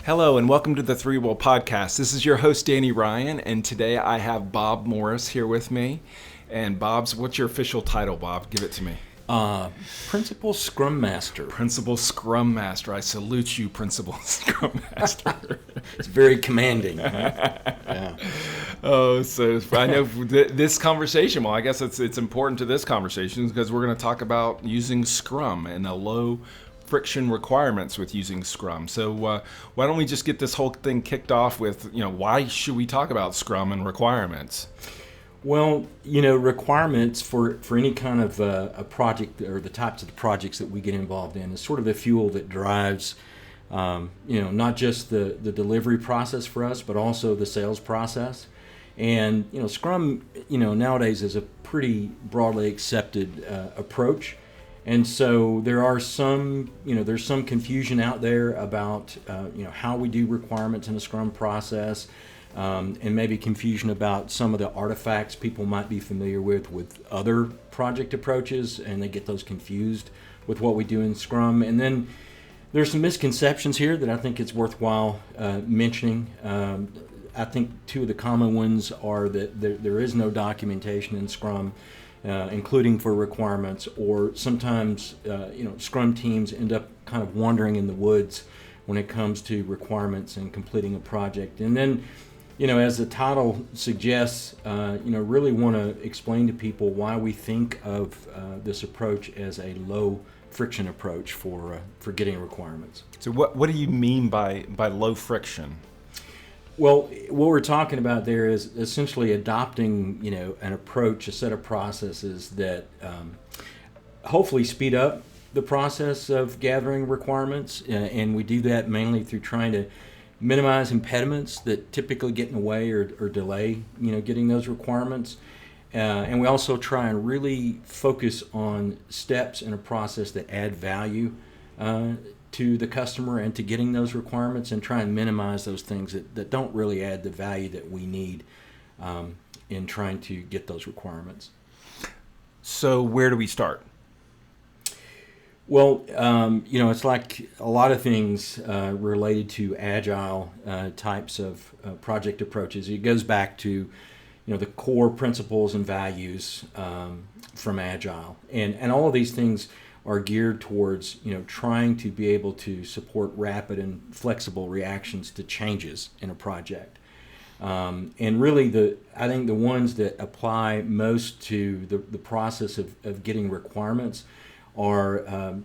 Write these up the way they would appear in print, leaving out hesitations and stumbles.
Hello and welcome to the ThreeWill Podcast. This is your host, Danny Ryan, and today I have Bob Morris here with me. And Bob's, what's your official title, Bob? Give it to me. Principal Scrum Master. Principal Scrum Master. I salute you, Principal Scrum Master. It's very commanding. Huh? Yeah. Oh, so I know this conversation, well, I guess it's important to this conversation because we're going to talk about using Scrum and the low friction requirements with using Scrum. So why don't we just get this whole thing kicked off with, why should we talk about Scrum and requirements? Well, requirements for any kind of a project or the types of projects that we get involved in is sort of the fuel that drives, not just the delivery process for us, but also the sales process. And, Scrum, nowadays is a pretty broadly accepted approach. And so there's some confusion out there about, how we do requirements in a Scrum process, and maybe confusion about some of the artifacts people might be familiar with other project approaches, and they get those confused with what we do in Scrum. And then there's some misconceptions here that I think it's worthwhile mentioning. I think two of the common ones are that there is no documentation in Scrum, including for requirements, or sometimes Scrum teams end up kind of wandering in the woods when it comes to requirements and completing a project. And then, as the title suggests, really want to explain to people why we think of this approach as a low friction approach for getting requirements. So what do you mean by low friction? Well, what we're talking about there is essentially adopting, an approach, a set of processes that hopefully speed up the process of gathering requirements, and we do that mainly through trying to minimize impediments that typically get in the way or delay, getting those requirements. And we also try and really focus on steps in a process that add value to the customer and to getting those requirements, and try and minimize those things that don't really add the value that we need in trying to get those requirements. So where do we start? Well, it's like a lot of things related to agile types of project approaches. It goes back to, the core principles and values from agile, and all of these things are geared towards, trying to be able to support rapid and flexible reactions to changes in a project. And really, I think the ones that apply most to the process of getting requirements are,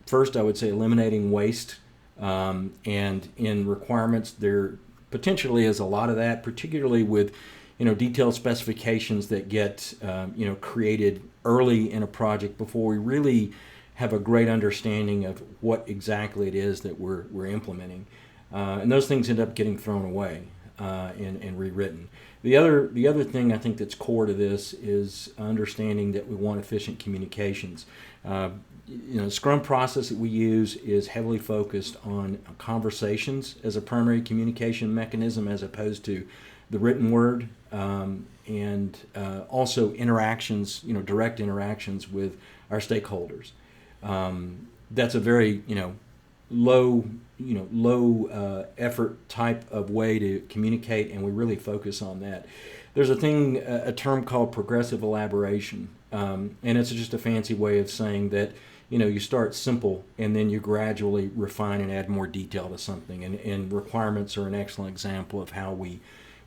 first I would say eliminating waste. And in requirements, there potentially is a lot of that, particularly with detailed specifications that get created early in a project before we really have a great understanding of what exactly it is that we're implementing, and those things end up getting thrown away and rewritten. The other thing I think that's core to this is understanding that we want efficient communications. The Scrum process that we use is heavily focused on conversations as a primary communication mechanism, as opposed to the written word, and also interactions, direct interactions with our stakeholders. That's a very, low effort type of way to communicate, and we really focus on that. There's a term called progressive elaboration, and it's just a fancy way of saying that, you start simple and then you gradually refine and add more detail to something, and requirements are an excellent example of how we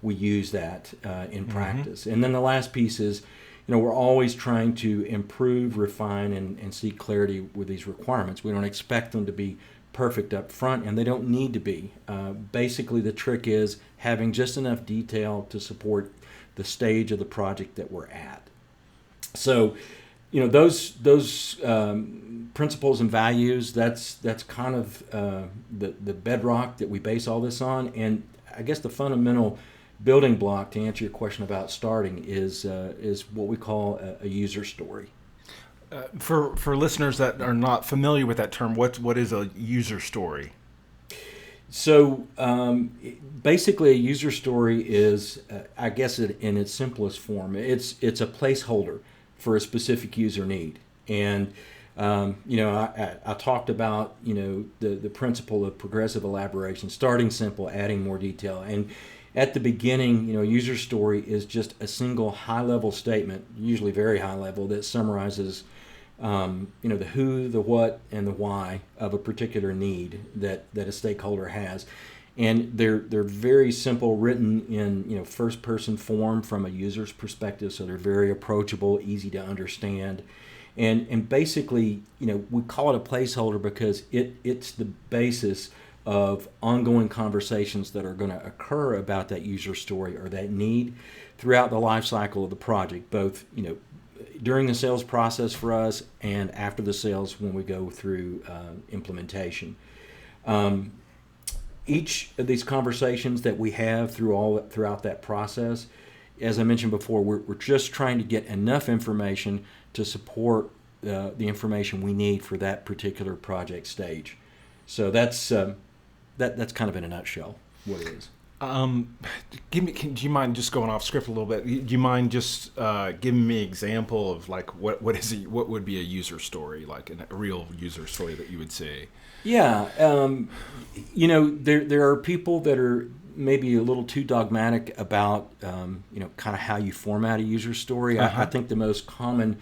use that in practice. And then the last piece is, we're always trying to improve, refine, and seek clarity with these requirements. We don't expect them to be perfect up front, and they don't need to be. Basically, the trick is having just enough detail to support the stage of the project that we're at. So, those principles and values, that's kind of the bedrock that we base all this on. And I guess the fundamental building block, to answer your question about starting, is what we call a user story. For listeners that are not familiar with that term, what is a user story? So basically, a user story is, I guess, in its simplest form, it's a placeholder for a specific user need, and I talked about, the principle of progressive elaboration, starting simple, adding more detail. And at the beginning, user story is just a single high-level statement, usually very high level, that summarizes, the who, the what, and the why of a particular need that a stakeholder has. And they're very simple, written in first-person form from a user's perspective, so they're very approachable, easy to understand. And basically, we call it a placeholder because it's the basis of ongoing conversations that are going to occur about that user story or that need throughout the life cycle of the project, both during the sales process for us and after the sales when we go through implementation. Each of these conversations that we have throughout that process, as I mentioned before, we're just trying to get enough information to support the information we need for that particular project stage. So that's kind of in a nutshell what it is. Do you mind just going off script a little bit? Do you mind just giving me an example of like what would be a user story, like a real user story that you would say? Yeah, there are people that are maybe a little too dogmatic about kind of how you format a user story. I think the most common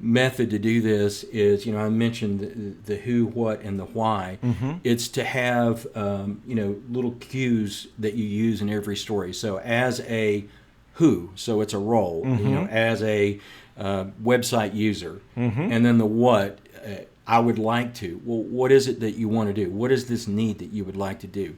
method to do this is, I mentioned the who, what, and the why. Mm-hmm. It's to have little cues that you use in every story. So as a who, so it's a role. Mm-hmm. As a website user, mm-hmm. and then the what. I would like to. Well, what is it that you want to do? What is this need that you would like to do?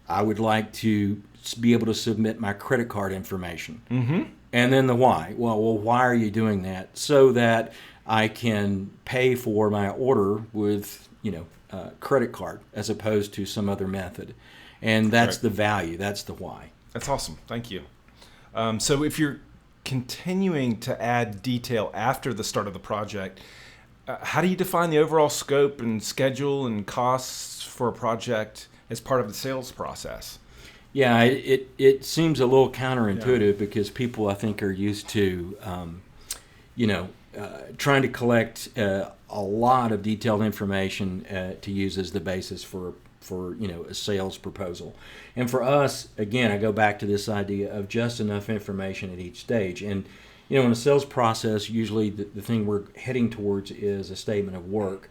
I would like to be able to submit my credit card information. Mm-hmm. And then the why. Well, why are you doing that? So that I can pay for my order with, credit card as opposed to some other method. And that's the value. That's the why. That's awesome. Thank you. So if you're continuing to add detail after the start of the project, how do you define the overall scope and schedule and costs for a project as part of the sales process? Yeah, it seems a little counterintuitive because people, I think, are used to, trying to collect a lot of detailed information to use as the basis for a sales proposal. And for us, again, I go back to this idea of just enough information at each stage. And in a sales process, usually the thing we're heading towards is a statement of work.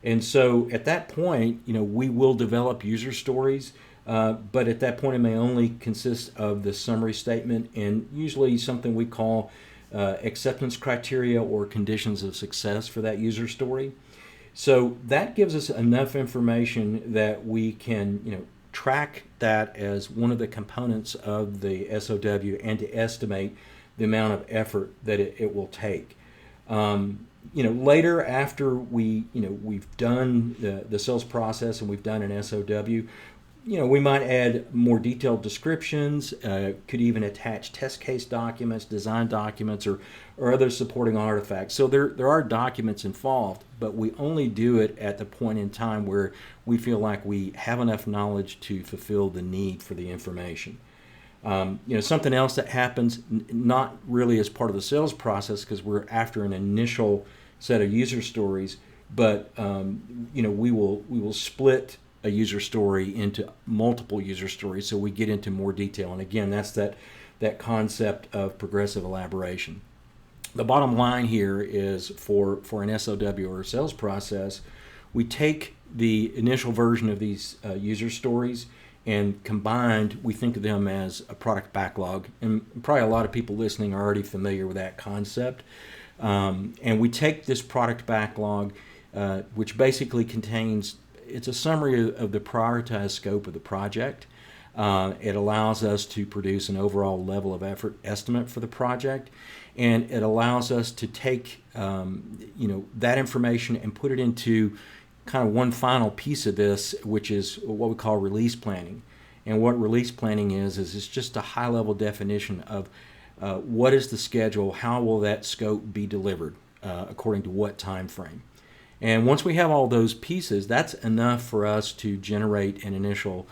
And so at that point, we will develop user stories, but at that point it may only consist of the summary statement and usually something we call acceptance criteria or conditions of success for that user story. So that gives us enough information that we can, track that as one of the components of the SOW and to estimate the amount of effort that it will take. Later after we've done the sales process and we've done an SOW, we might add more detailed descriptions, could even attach test case documents, design documents, or other supporting artifacts. So there are documents involved, but we only do it at the point in time where we feel like we have enough knowledge to fulfill the need for the information. Something else that happens, not really as part of the sales process because we're after an initial set of user stories, but we will split a user story into multiple user stories so we get into more detail. And again, that's that concept of progressive elaboration. The bottom line here is for an SOW or a sales process, we take the initial version of these user stories and combined, we think of them as a product backlog. And probably a lot of people listening are already familiar with that concept. And we take this product backlog, which basically contains, it's a summary of the prioritized scope of the project. It allows us to produce an overall level of effort estimate for the project. And it allows us to take, that information and put it into kind of one final piece of this, which is what we call release planning. And what release planning is it's just a high-level definition of what is the schedule, how will that scope be delivered, according to what time frame. And once we have all those pieces, that's enough for us to generate an initial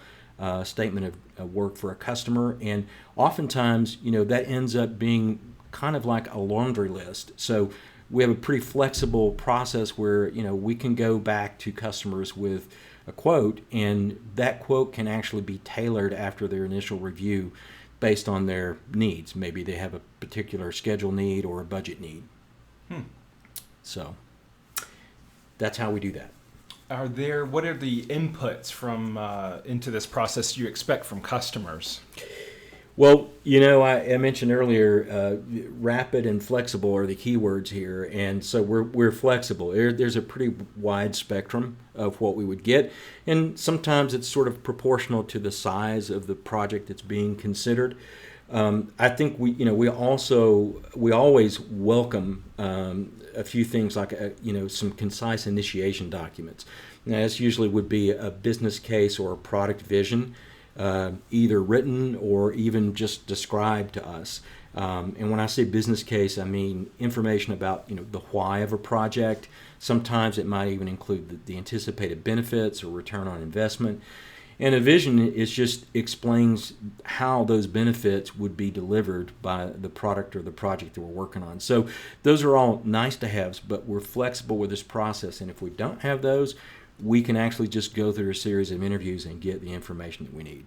statement of work for a customer. And oftentimes, that ends up being kind of like a laundry list. So we have a pretty flexible process where, we can go back to customers with a quote, and that quote can actually be tailored after their initial review based on their needs. Maybe they have a particular schedule need or a budget need. So that's how we do that. What are the inputs from into this process you expect from customers? Well, I mentioned earlier, rapid and flexible are the keywords here, and so we're flexible. There's a pretty wide spectrum of what we would get, and sometimes it's sort of proportional to the size of the project that's being considered. I think we always welcome a few things like some concise initiation documents. Now, this usually would be a business case or a product vision, either written or even just described to us. And when I say business case, I mean information about the why of a project. Sometimes it might even include the anticipated benefits or return on investment. And a vision is just explains how those benefits would be delivered by the product or the project that we're working on. So those are all nice to haves, but we're flexible with this process. And if we don't have those, we can actually just go through a series of interviews and get the information that we need.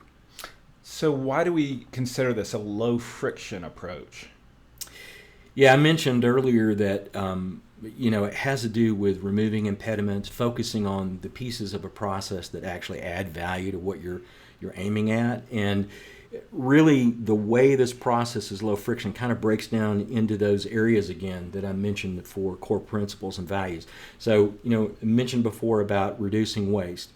So why do we consider this a low friction approach? Yeah, I mentioned earlier that it has to do with removing impediments, focusing on the pieces of a process that actually add value to what you're aiming at. And really, the way this process is low friction kind of breaks down into those areas again that I mentioned for core principles and values. So, I mentioned before about reducing waste.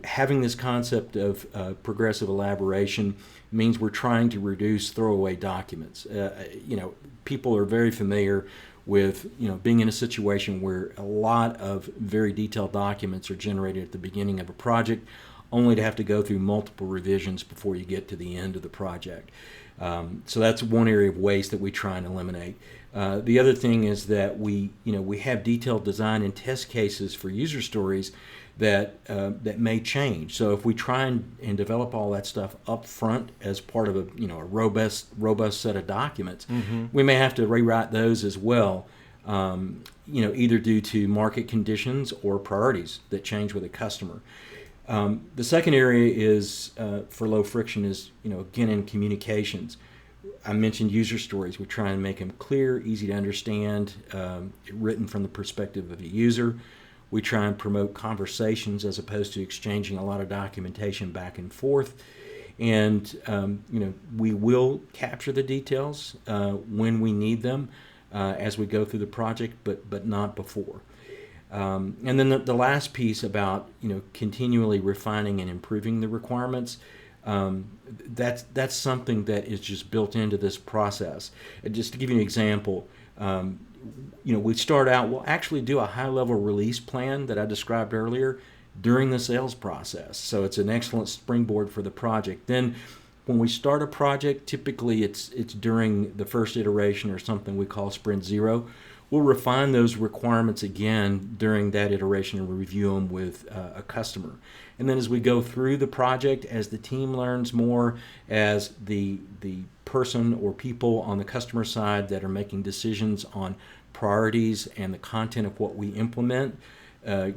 Having this concept of progressive elaboration means we're trying to reduce throwaway documents. People are very familiar with being in a situation where a lot of very detailed documents are generated at the beginning of a project, only to have to go through multiple revisions before you get to the end of the project. So that's one area of waste that we try and eliminate. The other thing is that we have detailed design and test cases for user stories that may change. So if we try and develop all that stuff up front as part of a robust set of documents, we may have to rewrite those as well. Either due to market conditions or priorities that change with a customer. The second area is for low friction is again in communications. I mentioned user stories. We try and make them clear, easy to understand, written from the perspective of the user. We try and promote conversations as opposed to exchanging a lot of documentation back and forth. And we will capture the details when we need them as we go through the project, but not before. And then the last piece about continually refining and improving the requirements. That's something that is just built into this process. And just to give you an example, we start out, we'll actually do a high-level release plan that I described earlier during the sales process. So it's an excellent springboard for the project. Then when we start a project, typically it's during the first iteration or something we call Sprint Zero. We'll refine those requirements again during that iteration and review them with a customer. And then as we go through the project, as the team learns more, as the person or people on the customer side that are making decisions on priorities and the content of what we implement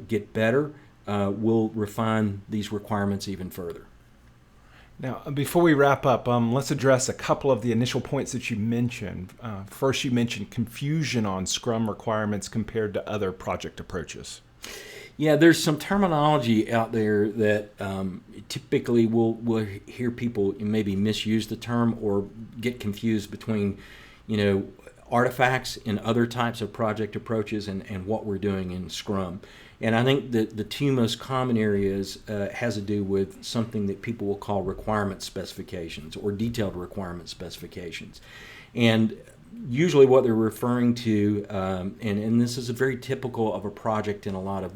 get better, we'll refine these requirements even further. Now, before we wrap up, let's address a couple of the initial points that you mentioned. First, you mentioned confusion on Scrum requirements compared to other project approaches. Yeah, there's some terminology out there that typically we'll hear people maybe misuse the term or get confused between, artifacts in other types of project approaches and what we're doing in Scrum. And I think that the two most common areas has to do with something that people will call requirement specifications or detailed requirement specifications. And usually what they're referring to, and this is a very typical of a project in a lot of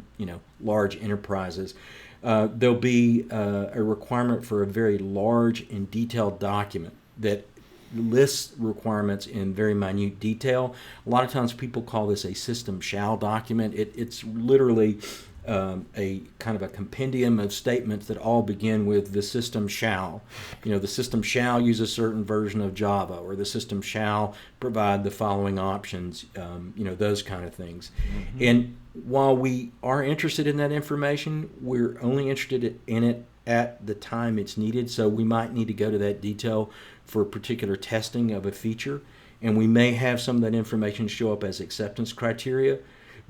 large enterprises, there'll be a requirement for a very large and detailed document that lists requirements in very minute detail. A lot of times people call this a system shall document. It's literally a kind of a compendium of statements that all begin with the system shall. The system shall use a certain version of Java, or the system shall provide the following options, those kind of things. Mm-hmm. And while we are interested in that information, we're only interested in it at the time it's needed. So we might need to go to that detail for particular testing of a feature, and we may have some of that information show up as acceptance criteria,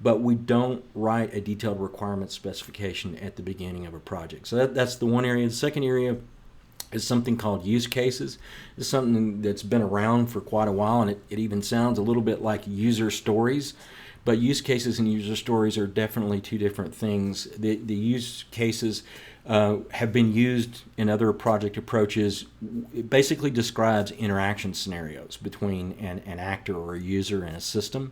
but we don't write a detailed requirement specification at the beginning of a project. So that's the one area. The second area is something called use cases. It's something that's been around for quite a while, and it even sounds a little bit like user stories. But use cases and user stories are definitely two different things. The use cases have been used in other project approaches. It basically describes interaction scenarios between an actor or a user and a system.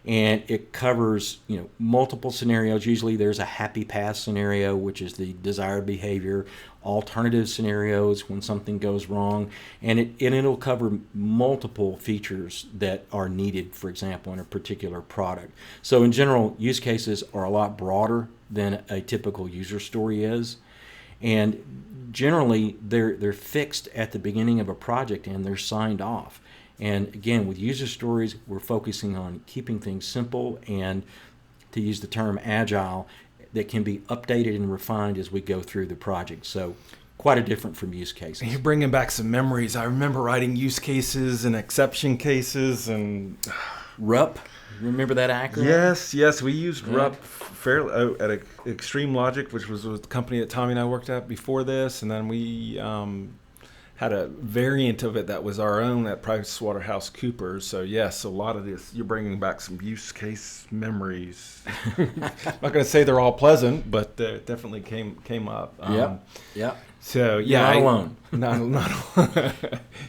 And it covers, multiple scenarios. Usually there's a happy path scenario, which is the desired behavior, alternative scenarios when something goes wrong, and it'll cover multiple features that are needed, for example, in a particular product. So in general, use cases are a lot broader than a typical user story is. And generally, they're fixed at the beginning of a project and they're signed off. And again, with user stories, we're focusing on keeping things simple and, to use the term, agile, that can be updated and refined as we go through the project. So quite a different from use cases. You're bringing back some memories. I remember writing use cases and exception cases and... RUP. Remember that acronym? Yes. We used RUP fairly at Extreme Logic, which was the company that Tommy and I worked at before this. And then we had a variant of it that was our own at PricewaterhouseCoopers. So yes, a lot of this, you're bringing back some use case memories. I'm not going to say they're all pleasant, but definitely came up. Yep. So yeah, You're not alone. Not alone.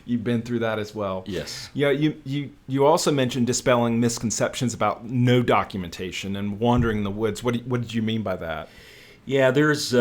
You've been through that as well. Yes. Yeah. You also mentioned dispelling misconceptions about no documentation and wandering in the woods. What did you mean by that? Yeah, there's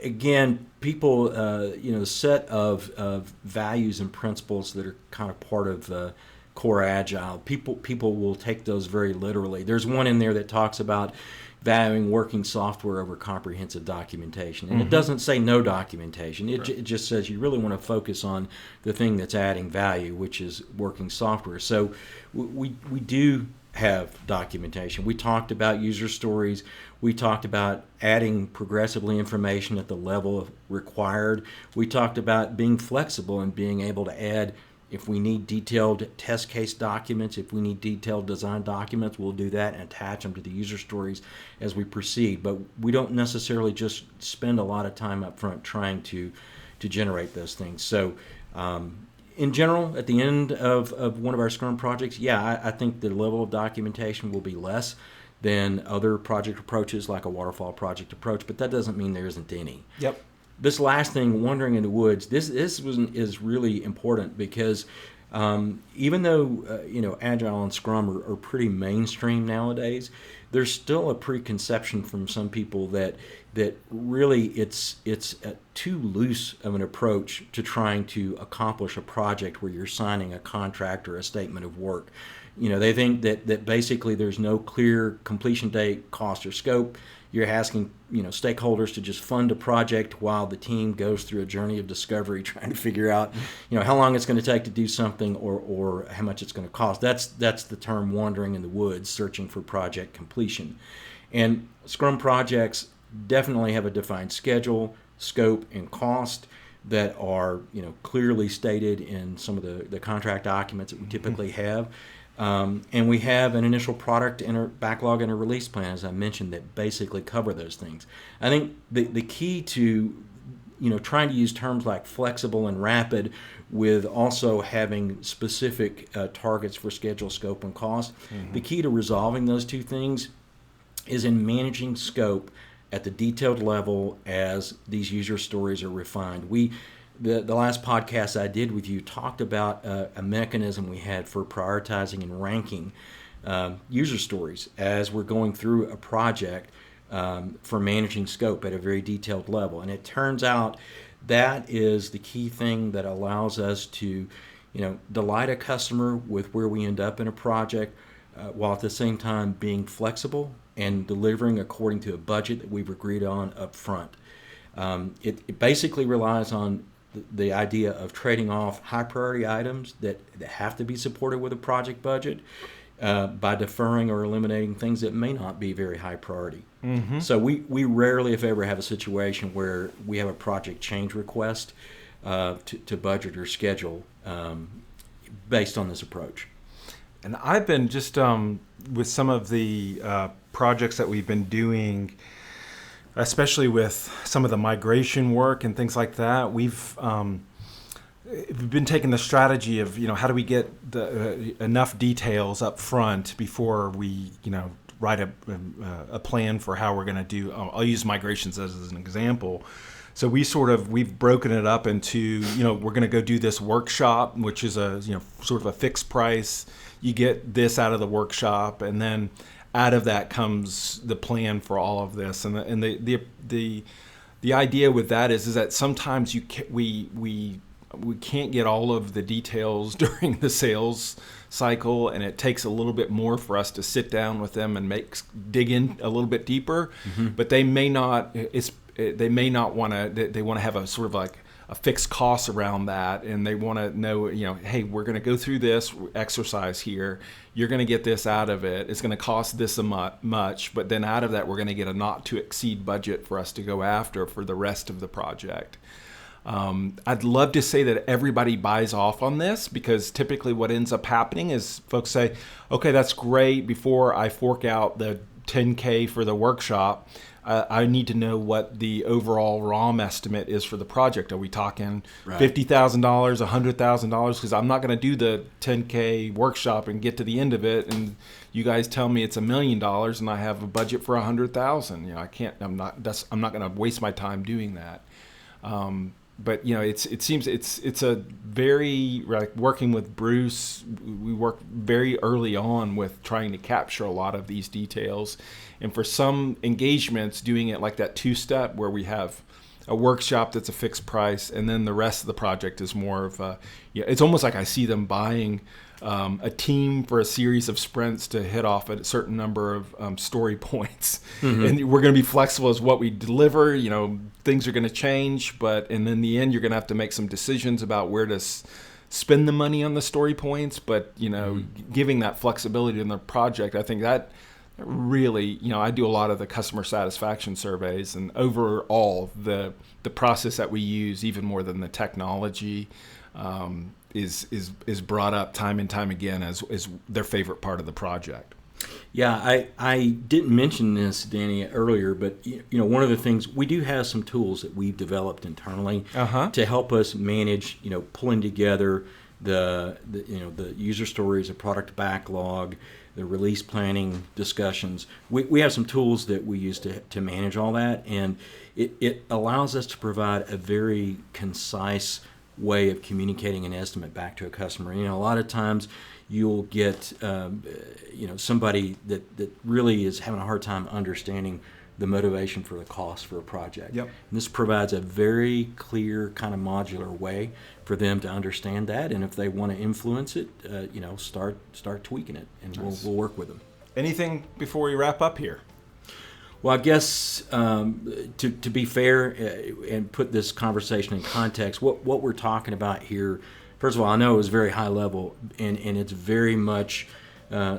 again, people, a set of values and principles that are kind of part of core agile. People will take those very literally. There's one in there that talks about valuing working software over comprehensive documentation. And It doesn't say no documentation. It just says you really want to focus on the thing that's adding value, which is working software. So we do have documentation. We talked about user stories. We talked about adding progressively information at the level required. We talked about being flexible and being able to add, if we need detailed test case documents, if we need detailed design documents, we'll do that and attach them to the user stories as we proceed. But we don't necessarily just spend a lot of time up front trying to generate those things. So in general, at the end of one of our Scrum projects, I think the level of documentation will be less than other project approaches like a waterfall project approach, but that doesn't mean there isn't any. Yep. This last thing, wandering in the woods, this is really important because even though Agile and Scrum are pretty mainstream nowadays, there's still a preconception from some people that really it's too loose of an approach to trying to accomplish a project where you're signing a contract or a statement of work. They think that basically there's no clear completion date, cost, or scope. You're asking stakeholders to just fund a project while the team goes through a journey of discovery, trying to figure out how long it's going to take to do something or how much it's going to cost. That's the term wandering in the woods, searching for project completion. And Scrum projects definitely have a defined schedule, scope, and cost that are clearly stated in some of the contract documents that we typically have. And we have an initial product and a backlog and a release plan, as I mentioned, that basically cover those things. I think the key to trying to use terms like flexible and rapid with also having specific targets for schedule, scope, and cost, the key to resolving those two things is in managing scope at the detailed level as these user stories are refined. The last podcast I did with you talked about a mechanism we had for prioritizing and ranking user stories as we're going through a project for managing scope at a very detailed level. And it turns out that is the key thing that allows us to delight a customer with where we end up in a project while at the same time being flexible and delivering according to a budget that we've agreed on up front. It basically relies on the idea of trading off high priority items that have to be supported with a project budget by deferring or eliminating things that may not be very high priority. Mm-hmm. So we rarely, if ever, have a situation where we have a project change request to budget or schedule based on this approach. And I've been just with some of the projects that we've been doing, especially with some of the migration work and things like that, we've been taking the strategy of, how do we get enough details up front before we, write a plan for how we're going to do. I'll use migrations as an example. So we've broken it up into, we're going to go do this workshop, which is a, sort of a fixed price. You get this out of the workshop, and then out of that comes the plan for all of this. And the idea with that is that sometimes we can't get all of the details during the sales cycle, and it takes a little bit more for us to sit down with them and dig in a little bit deeper. Mm-hmm. But they may not. They may not want to. They want to have a sort of like a fixed cost around that, and they want to know, hey, we're going to go through this exercise here. You're going to get this out of it. It's going to cost this much, but then out of that, we're going to get a not to exceed budget for us to go after for the rest of the project. I'd love to say that everybody buys off on this, because typically what ends up happening is folks say, okay, that's great. Before I fork out the $10K for the workshop, I need to know what the overall ROM estimate is for the project. Are we talking $50,000, $100,000? Because I'm not going to do the $10K workshop and get to the end of it, and you guys tell me it's $1 million, and I have a budget for $100,000. I can't. I'm not going to waste my time doing that. But it seems it's a very, like, working with Bruce, we work very early on with trying to capture a lot of these details, and for some engagements, doing it like that two-step where we have a workshop that's a fixed price, and then the rest of the project is more of a, it's almost like I see them buying a team for a series of sprints to hit off a certain number of story points. Mm-hmm. And we're going to be flexible as what we deliver. Things are going to change, and in the end, you're going to have to make some decisions about where to spend the money on the story points. But, giving that flexibility in the project, I think that really, I do a lot of the customer satisfaction surveys, and overall, the process that we use, even more than the technology, is brought up time and time again as their favorite part of the project. Yeah, I didn't mention this, Danny, earlier, but one of the things, we do have some tools that we've developed internally to help us manage, pulling together the user stories, the product backlog, the release planning discussions. We have some tools that we use to manage all that, and it allows us to provide a very concise way of communicating an estimate back to a customer. A lot of times you'll get somebody that really is having a hard time understanding the motivation for the cost for a project. Yep. And this provides a very clear kind of modular way for them to understand that, and if they want to influence it, start tweaking it, and nice. We'll work with them. Anything before we wrap up here? Well, I guess to be fair and put this conversation in context, what we're talking about here, first of all, I know it was very high level, and it's very much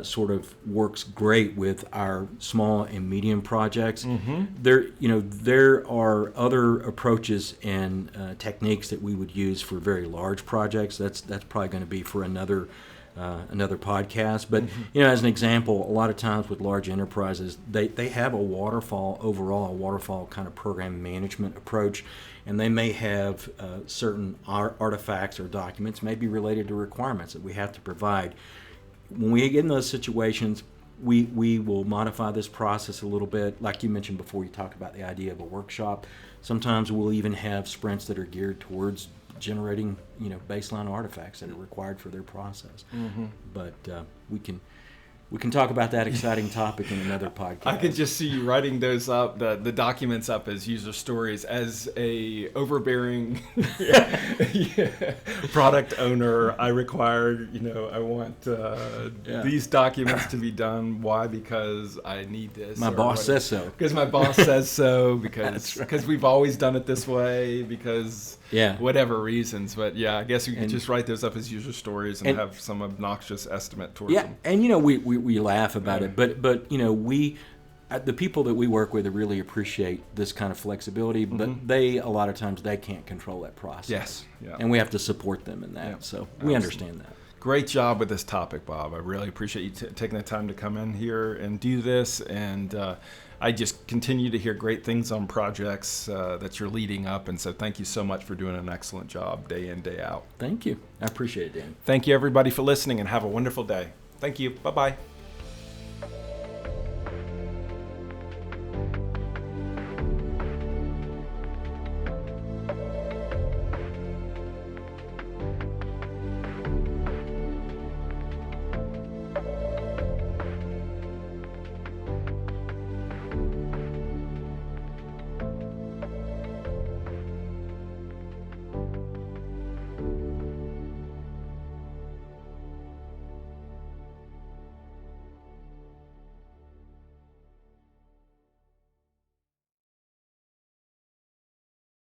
sort of works great with our small and medium projects. Mm-hmm. There are other approaches and techniques that we would use for very large projects. That's probably going to be for another podcast. But as an example, a lot of times with large enterprises, they have a waterfall kind of program management approach, and they may have certain artifacts or documents maybe related to requirements that we have to provide. When we get in those situations, we will modify this process a little bit. Like you mentioned before, you talked about the idea of a workshop. Sometimes we'll even have sprints that are geared towards generating baseline artifacts that are required for their process. Mm-hmm. But we can we can talk about that exciting topic in another podcast. I could just see you writing those up, the documents up as user stories. As a overbearing product owner, I require, I want these documents to be done. Why? Because I need this. My boss says so. Because my boss says so. Because we've always done it this way. Because whatever reasons. But I guess we could just write those up as user stories and have some obnoxious estimate towards them. And we laugh about it, but we the people that we work with really appreciate this kind of flexibility, but a lot of times they can't control that process. Yes. Yeah. And we have to support them in that. So we understand that. Great job with this topic, Bob. I really appreciate you taking the time to come in here and do this. And I just continue to hear great things on projects that you're leading up. And so thank you so much for doing an excellent job day in, day out. Thank you. I appreciate it, Dan. Thank you, everybody, for listening, and have a wonderful day. Thank you. Bye-bye.